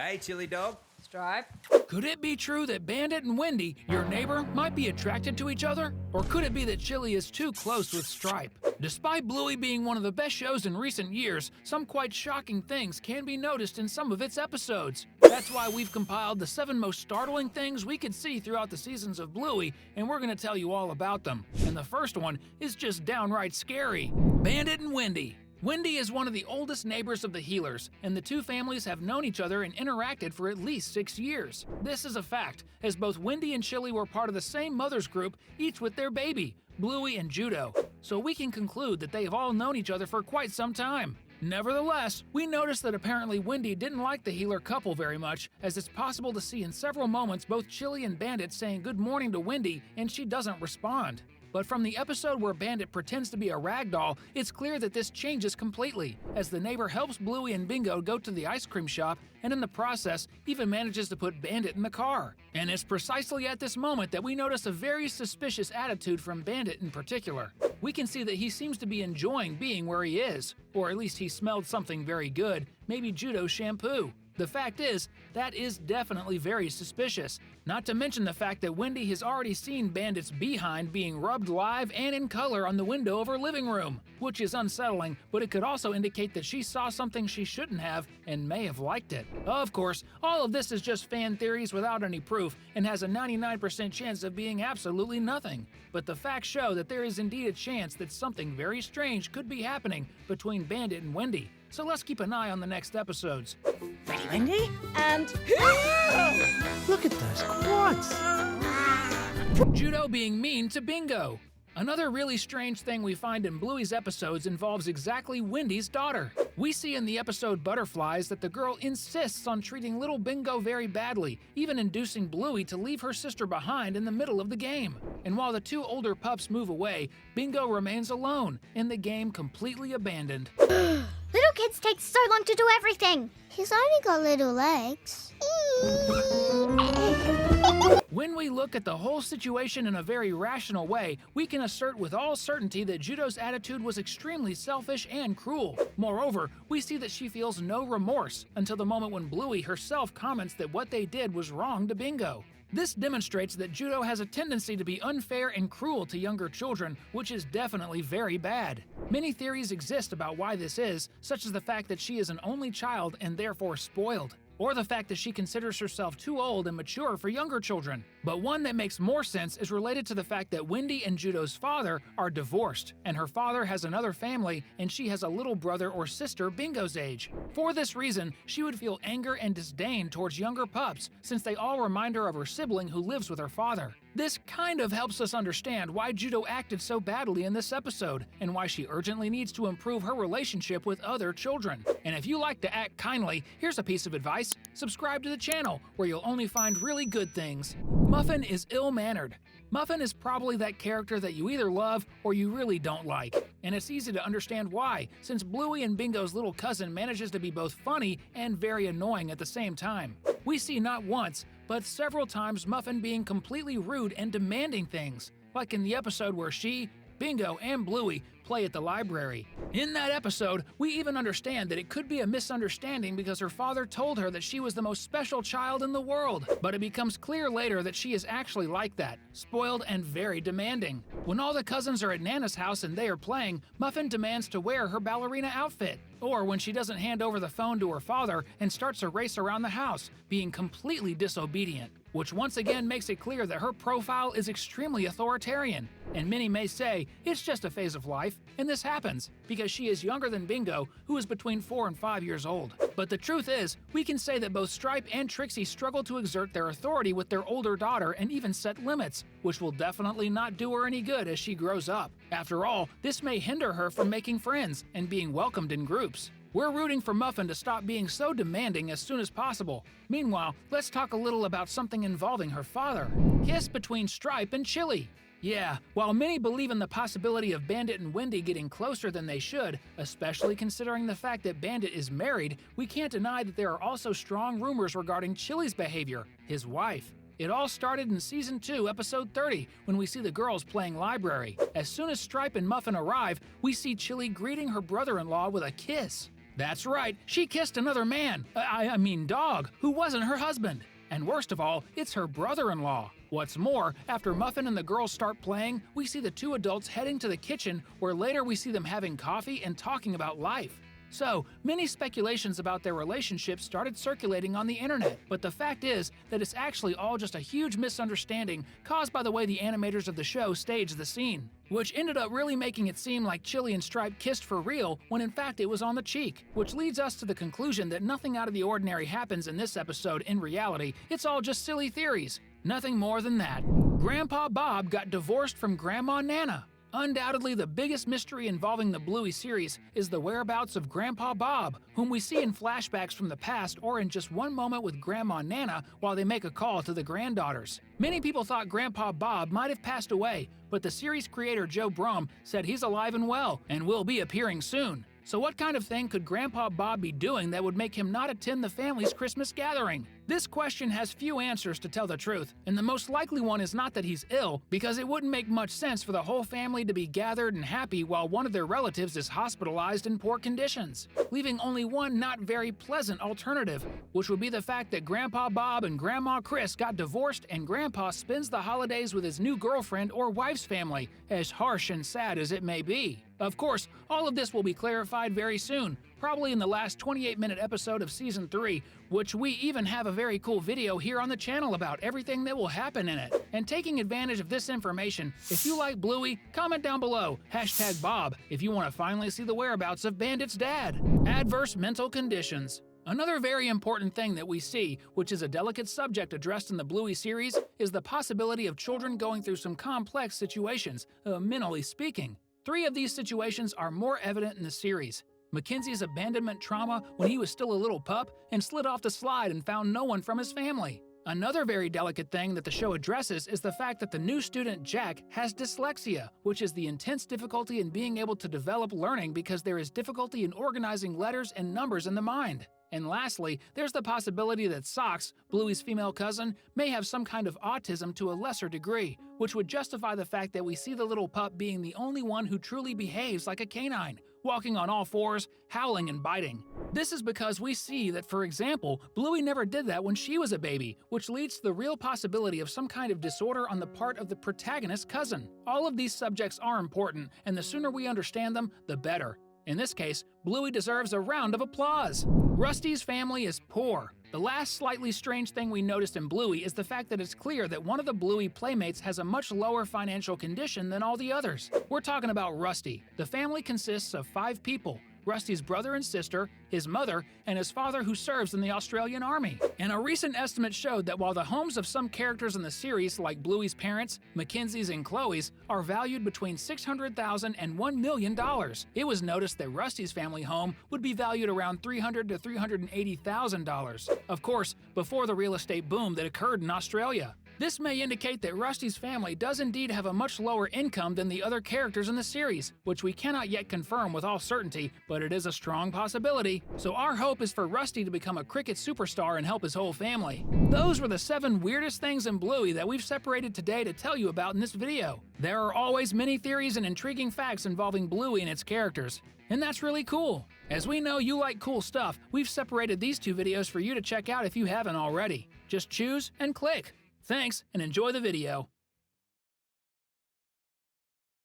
Hey, Chili Dog. Stripe. Could it be true that Bandit and Wendy, your neighbor, might be attracted to each other? Or could it be that Chili is too close with Stripe? Despite Bluey being one of the best shows in recent years, some quite shocking things can be noticed in some of its episodes. That's why we've compiled the 7 most startling things we could see throughout the seasons of Bluey, and we're going to tell you all about them. And the first one is just downright scary. Bandit and Wendy. Wendy is one of the oldest neighbors of the Healers, and the two families have known each other and interacted for at least 6 years. This is a fact, as both Wendy and Chili were part of the same mother's group, each with their baby, Bluey and Judo. So we can conclude that they have all known each other for quite some time. Nevertheless, we noticed that apparently Wendy didn't like the Healer couple very much, as it's possible to see in several moments both Chili and Bandit saying good morning to Wendy, and she doesn't respond. But from the episode where Bandit pretends to be a ragdoll, it's clear that this changes completely, as the neighbor helps Bluey and Bingo go to the ice cream shop, and in the process, even manages to put Bandit in the car. And it's precisely at this moment that we notice a very suspicious attitude from Bandit in particular. We can see that he seems to be enjoying being where he is, or at least he smelled something very good, maybe Judo shampoo. The fact is, that is definitely very suspicious, not to mention the fact that Wendy has already seen Bandit's behind being rubbed live and in color on the window of her living room, which is unsettling, but it could also indicate that she saw something she shouldn't have and may have liked it. Of course, all of this is just fan theories without any proof and has a 99% chance of being absolutely nothing. But the facts show that there is indeed a chance that something very strange could be happening between Bandit and Wendy. So let's keep an eye on the next episodes. Ready, Wendy? And... Look at those quads! Judo being mean to Bingo. Another really strange thing we find in Bluey's episodes involves exactly Wendy's daughter. We see in the episode Butterflies that the girl insists on treating little Bingo very badly, even inducing Bluey to leave her sister behind in the middle of the game. And while the 2 older pups move away, Bingo remains alone, and the game completely abandoned. Little kids take so long to do everything. He's only got little legs. When we look at the whole situation in a very rational way, we can assert with all certainty that Judo's attitude was extremely selfish and cruel. Moreover, we see that she feels no remorse until the moment when Bluey herself comments that what they did was wrong to Bingo. This demonstrates that Judo has a tendency to be unfair and cruel to younger children, which is definitely very bad. Many theories exist about why this is, such as the fact that she is an only child and therefore spoiled, or the fact that she considers herself too old and mature for younger children. But one that makes more sense is related to the fact that Wendy and Judo's father are divorced, and her father has another family, and she has a little brother or sister Bingo's age. For this reason, she would feel anger and disdain towards younger pups, since they all remind her of her sibling who lives with her father. This kind of helps us understand why Judo acted so badly in this episode, and why she urgently needs to improve her relationship with other children. And if you like to act kindly, here's a piece of advice: subscribe to the channel, where you'll only find really good things. Muffin is ill-mannered. Muffin is probably that character that you either love or you really don't like. And it's easy to understand why, since Bluey and Bingo's little cousin manages to be both funny and very annoying at the same time. We see not once, but several times Muffin being completely rude and demanding things, like in the episode where she, Bingo, and Bluey play at the library. In that episode, we even understand that it could be a misunderstanding because her father told her that she was the most special child in the world. But it becomes clear later that she is actually like that, spoiled and very demanding. When all the cousins are at Nana's house and they are playing, Muffin demands to wear her ballerina outfit. Or when she doesn't hand over the phone to her father and starts a race around the house, being completely disobedient, which once again makes it clear that her profile is extremely authoritarian. And many may say it's just a phase of life, and this happens because she is younger than Bingo, who is between 4 and 5 years old. But the truth is, we can say that both Stripe and Trixie struggle to exert their authority with their older daughter and even set limits, which will definitely not do her any good as she grows up. After all, this may hinder her from making friends and being welcomed in groups. We're rooting for Muffin to stop being so demanding as soon as possible. Meanwhile, let's talk a little about something involving her father. Kiss between Stripe and Chili. Yeah, while many believe in the possibility of Bandit and Wendy getting closer than they should, especially considering the fact that Bandit is married, we can't deny that there are also strong rumors regarding Chili's behavior, his wife. It all started in Season 2, Episode 30, when we see the girls playing library. As soon as Stripe and Muffin arrive, we see Chili greeting her brother-in-law with a kiss. That's right, she kissed another man, I mean dog, who wasn't her husband. And worst of all, it's her brother-in-law. What's more, after Muffin and the girls start playing, we see the two adults heading to the kitchen, where later we see them having coffee and talking about life. So, many speculations about their relationship started circulating on the internet, but the fact is that it's actually all just a huge misunderstanding caused by the way the animators of the show staged the scene, which ended up really making it seem like Chili and Stripe kissed for real when in fact it was on the cheek, which leads us to the conclusion that nothing out of the ordinary happens in this episode in reality, it's all just silly theories. Nothing more than that. Grandpa Bob got divorced from Grandma Nana. Undoubtedly, the biggest mystery involving the Bluey series is the whereabouts of Grandpa Bob, whom we see in flashbacks from the past or in just one moment with Grandma Nana while they make a call to the granddaughters. Many people thought Grandpa Bob might have passed away, but the series creator Joe Brum said he's alive and well and will be appearing soon. So what kind of thing could Grandpa Bob be doing that would make him not attend the family's Christmas gathering? This question has few answers, to tell the truth, and the most likely one is not that he's ill, because it wouldn't make much sense for the whole family to be gathered and happy while one of their relatives is hospitalized in poor conditions, leaving only one not very pleasant alternative, which would be the fact that Grandpa Bob and Grandma Chris got divorced and Grandpa spends the holidays with his new girlfriend or wife's family, as harsh and sad as it may be. Of course, all of this will be clarified very soon, probably in the last 28-minute episode of Season 3, which we even have a very cool video here on the channel about everything that will happen in it. And taking advantage of this information, if you like Bluey, comment down below, #Bob, if you want to finally see the whereabouts of Bandit's dad. Adverse mental conditions. Another very important thing that we see, which is a delicate subject addressed in the Bluey series, is the possibility of children going through some complex situations, mentally speaking. 3 of these situations are more evident in the series. Mackenzie's abandonment trauma when he was still a little pup and slid off the slide and found no one from his family. Another very delicate thing that the show addresses is the fact that the new student Jack has dyslexia, which is the intense difficulty in being able to develop learning because there is difficulty in organizing letters and numbers in the mind. And lastly, there's the possibility that Socks, Bluey's female cousin, may have some kind of autism to a lesser degree, which would justify the fact that we see the little pup being the only one who truly behaves like a canine, walking on all fours, howling and biting. This is because we see that, for example, Bluey never did that when she was a baby, which leads to the real possibility of some kind of disorder on the part of the protagonist's cousin. All of these subjects are important, and the sooner we understand them, the better. In this case, Bluey deserves a round of applause. Rusty's family is poor. The last slightly strange thing we noticed in Bluey is the fact that it's clear that one of the Bluey playmates has a much lower financial condition than all the others. We're talking about Rusty. The family consists of 5 people: Rusty's brother and sister, his mother, and his father who serves in the Australian Army. And a recent estimate showed that while the homes of some characters in the series, like Bluey's parents, Mackenzie's and Chloe's, are valued between $600,000 and $1 million, it was noticed that Rusty's family home would be valued around $300,000 to $380,000. Of course, before the real estate boom that occurred in Australia. This may indicate that Rusty's family does indeed have a much lower income than the other characters in the series, which we cannot yet confirm with all certainty, but it is a strong possibility. So our hope is for Rusty to become a cricket superstar and help his whole family. Those were the 7 weirdest things in Bluey that we've separated today to tell you about in this video. There are always many theories and intriguing facts involving Bluey and its characters, and that's really cool. As we know you like cool stuff, we've separated these 2 videos for you to check out if you haven't already. Just choose and click. Thanks, and enjoy the video.